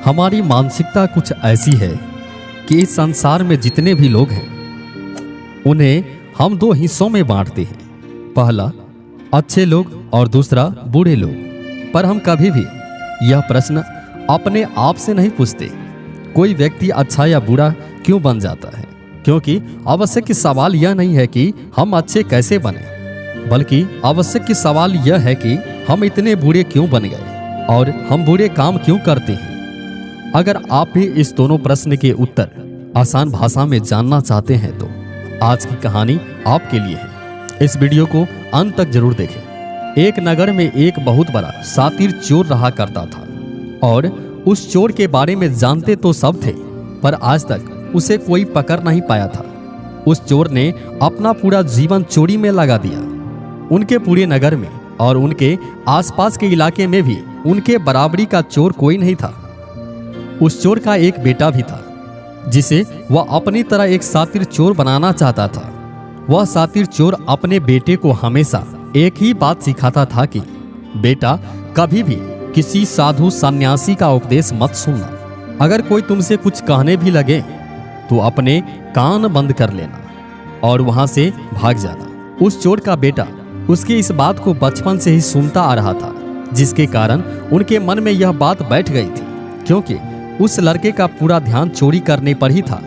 हमारी मानसिकता कुछ ऐसी है कि इस संसार में जितने भी लोग हैं उन्हें हम दो हिस्सों में बांटते हैं। पहला अच्छे लोग और दूसरा बुरे लोग। पर हम कभी भी यह प्रश्न अपने आप से नहीं पूछते कोई व्यक्ति अच्छा या बुरा क्यों बन जाता है, क्योंकि आवश्यक सवाल यह नहीं है कि हम अच्छे कैसे बने, बल्कि आवश्यक सवाल यह है कि हम इतने बुरे क्यों बन गए और हम बुरे काम क्यों करते हैं। अगर आप भी इस दोनों प्रश्न के उत्तर आसान भाषा में जानना चाहते हैं तो आज की कहानी आपके लिए है। इस वीडियो को अंत तक जरूर देखें। एक नगर में एक बहुत बड़ा शातिर चोर रहा करता था और उस चोर के बारे में जानते तो सब थे, पर आज तक उसे कोई पकड़ नहीं पाया था। उस चोर ने अपना पूरा जीवन चोरी में लगा दिया। उनके पूरे नगर में और उनके आसपास के इलाके में भी उनके बराबरी का चोर कोई नहीं था। उस चोर का एक बेटा भी था जिसे वह अपनी तरह एक शातिर चोर बनाना चाहता था। वह शातिर चोर अपने बेटे को हमेशा एक ही बात सिखाता था कि बेटा, कभी भी किसी साधु सन्यासी का उपदेश मत सुनना। अगर कोई तुमसे कुछ कहने भी लगे तो अपने कान बंद कर लेना और वहां से भाग जाना। उस चोर का बेटा उसकी इस बात को बचपन से ही सुनता आ रहा था, जिसके कारण उनके मन में यह बात बैठ गई थी, क्योंकि उस लड़के का पूरा ध्यान चोरी करने पर ही था।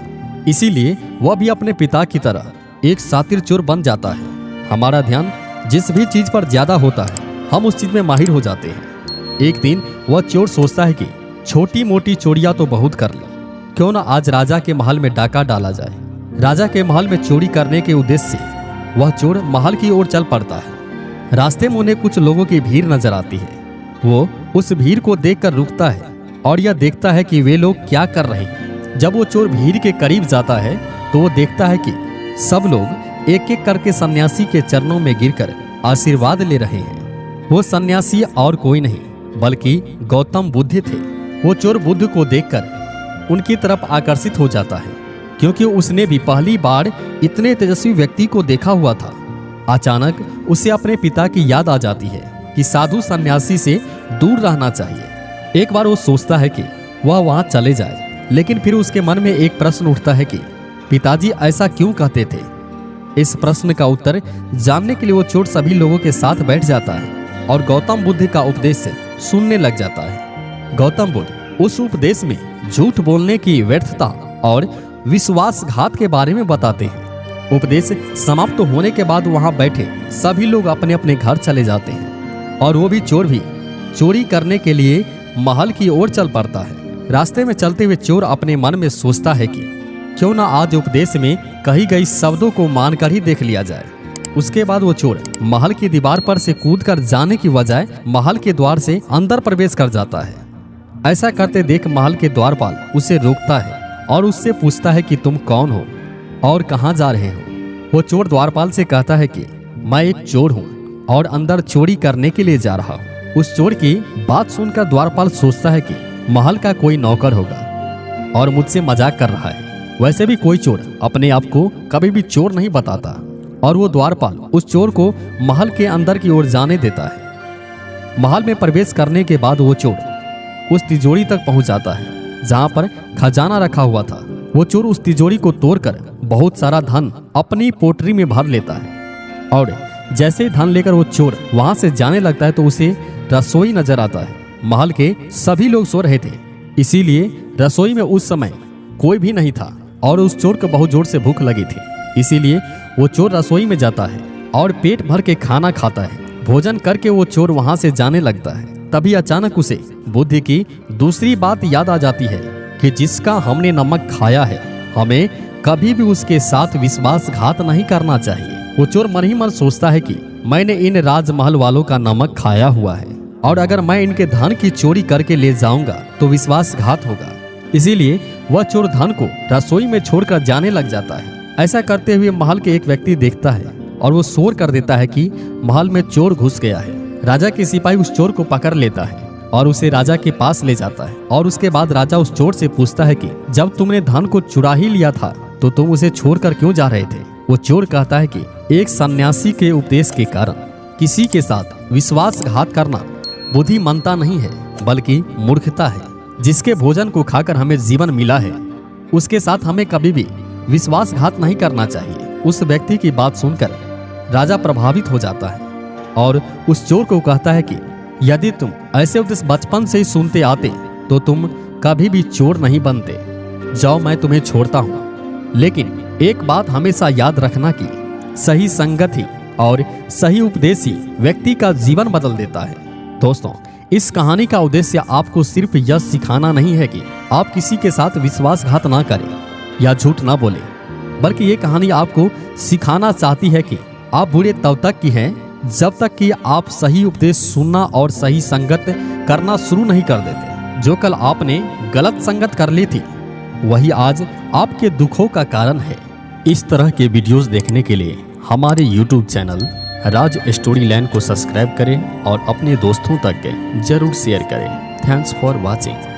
इसीलिए वह भी अपने पिता की तरह एक शातिर चोर बन जाता है। हमारा ध्यान जिस भी चीज पर ज्यादा होता है हम उस चीज में माहिर हो जाते हैं। एक दिन वह चोर सोचता है कि छोटी मोटी चोरियां तो बहुत कर ली, क्यों ना आज राजा के महल में डाका डाला जाए। राजा के महल में चोरी करने के उद्देश्य से वह चोर महल की ओर चल पड़ता है। रास्ते में उन्हें कुछ लोगों की भीड़ नजर आती है। वो उस भीड़ को देखकर रुकता है और यह देखता है कि वे लोग क्या कर रहे हैं। जब वो चोर भीड़ के करीब जाता है तो वो देखता है कि सब लोग एक एक करके सन्यासी के चरणों में गिरकर आशीर्वाद ले रहे हैं। वो सन्यासी और कोई नहीं बल्कि गौतम बुद्ध थे। वो चोर बुद्ध को देखकर उनकी तरफ आकर्षित हो जाता है, क्योंकि उसने भी पहली बार इतने तेजस्वी व्यक्ति को देखा हुआ था। अचानक उसे अपने पिता की याद आ जाती है कि साधु सन्यासी से दूर रहना चाहिए। एक बार वो सोचता है कि वह वहां चले जाए, लेकिन फिर उसके मन में एक प्रश्न उठता है कि पिताजी ऐसा क्यों कहते थे। इस प्रश्न का उत्तर जानने के लिए वो चोर सभी लोगों के साथ बैठ जाता है और गौतम बुद्ध का उपदेश सुनने लग जाता है। गौतम बुद्ध उस उपदेश में झूठ बोलने की व्यर्थता और विश्वासघात के बारे में बताते हैं। उपदेश समाप्त होने के बाद वहां बैठे सभी लोग अपने अपने घर चले जाते हैं और वो भी चोर चोरी करने के लिए महल की ओर चल पड़ता है। रास्ते में चलते हुए चोर अपने मन में सोचता है कि क्यों ना आज उपदेश में कही गई शब्दों को मानकर ही देख लिया जाए। उसके बाद वो चोर महल की दीवार पर से कूदकर जाने की बजाय महल के द्वार से अंदर प्रवेश कर जाता है। ऐसा करते देख महल के द्वारपाल उसे रोकता है और उससे पूछता है कि तुम कौन हो और कहाँ जा रहे हो। वो चोर द्वारपाल से कहता है कि मैं एक चोर हूँ और अंदर चोरी करने के लिए जा रहा हूँ। उस चोर की बात सुनकर द्वारपाल सोचता है कि महल का कोई नौकर होगा और मुझसे मजाक कर रहा है। वैसे भी कोई चोर अपने आप को कभी भी चोर नहीं बताता और वो द्वारपाल उस चोर को महल के अंदर की ओर जाने देता है। महल में प्रवेश करने के बाद वो चोर उस तिजोरी तक पहुंच जाता है जहां पर खजाना रखा हुआ था। वो चोर उस तिजोरी को तोड़कर बहुत सारा धन अपनी पोटरी में भर लेता है और जैसे ही धन लेकर वो चोर वहां से जाने लगता है तो उसे रसोई नजर आता है। महल के सभी लोग सो रहे थे, इसीलिए रसोई में उस समय कोई भी नहीं था और उस चोर को बहुत जोर से भूख लगी थी। इसीलिए वो चोर रसोई में जाता है और पेट भर के खाना खाता है। भोजन करके वो चोर वहां से जाने लगता है। तभी अचानक उसे बुद्धि की दूसरी बात याद आ जाती है कि जिसका हमने नमक खाया है हमें कभी भी उसके साथ विश्वासघात नहीं करना चाहिए। वो चोर मन ही मन सोचता है कि मैंने इन राजमहल वालों का नमक खाया हुआ है और अगर मैं इनके धन की चोरी करके ले जाऊंगा तो विश्वासघात होगा। इसीलिए वह चोर धन को रसोई में छोड़कर जाने लग जाता है। ऐसा करते हुए महल के एक व्यक्ति देखता है और वो शोर कर देता है कि महल में चोर घुस गया है। राजा के सिपाही उस चोर को पकड़ लेता है और उसे राजा के पास ले जाता है और उसके बाद राजा उस चोर से पूछता है कि जब तुमने धन को चुरा ही लिया था तो तुम उसे छोड़कर क्यों जा रहे थे। वो चोर कहता है कि एक सन्यासी के उपदेश के कारण किसी के साथ विश्वासघात करना बुद्धिमानता नहीं है बल्कि मूर्खता है। जिसके भोजन को खाकर हमें जीवन मिला है, उसके साथ हमें कभी भी विश्वासघात नहीं करना चाहिए। उस व्यक्ति की बात सुनकर राजा प्रभावित हो जाता है और उस चोर को कहता है कि यदि तुम ऐसे उपदेश बचपन से ही सुनते आते तो तुम कभी भी चोर नहीं बनते। जाओ, मैं तुम्हें छोड़ता हूँ, लेकिन एक बात हमेशा याद रखना कि सही संगत ही और सही उपदेश ही व्यक्ति का जीवन बदल देता है। दोस्तों, इस कहानी का उद्देश्य आपको सिर्फ यह सिखाना नहीं है कि आप किसी के साथ विश्वासघात ना करें या झूठ ना बोलें, बल्कि ये कहानी आपको सिखाना चाहती है कि आप बुरे तब तक की हैं जब तक कि आप सही उपदेश सुनना और सही संगत करना शुरू नहीं कर देते। जो कल आपने गलत संगत कर ली थी, वही आज आपके दुखों का कारण है। इस तरह के वीडियोस देखने के लिए हमारे YouTube चैनल राज स्टोरी लैंड को सब्सक्राइब करें और अपने दोस्तों तक जरूर शेयर करें। Thanks for watching.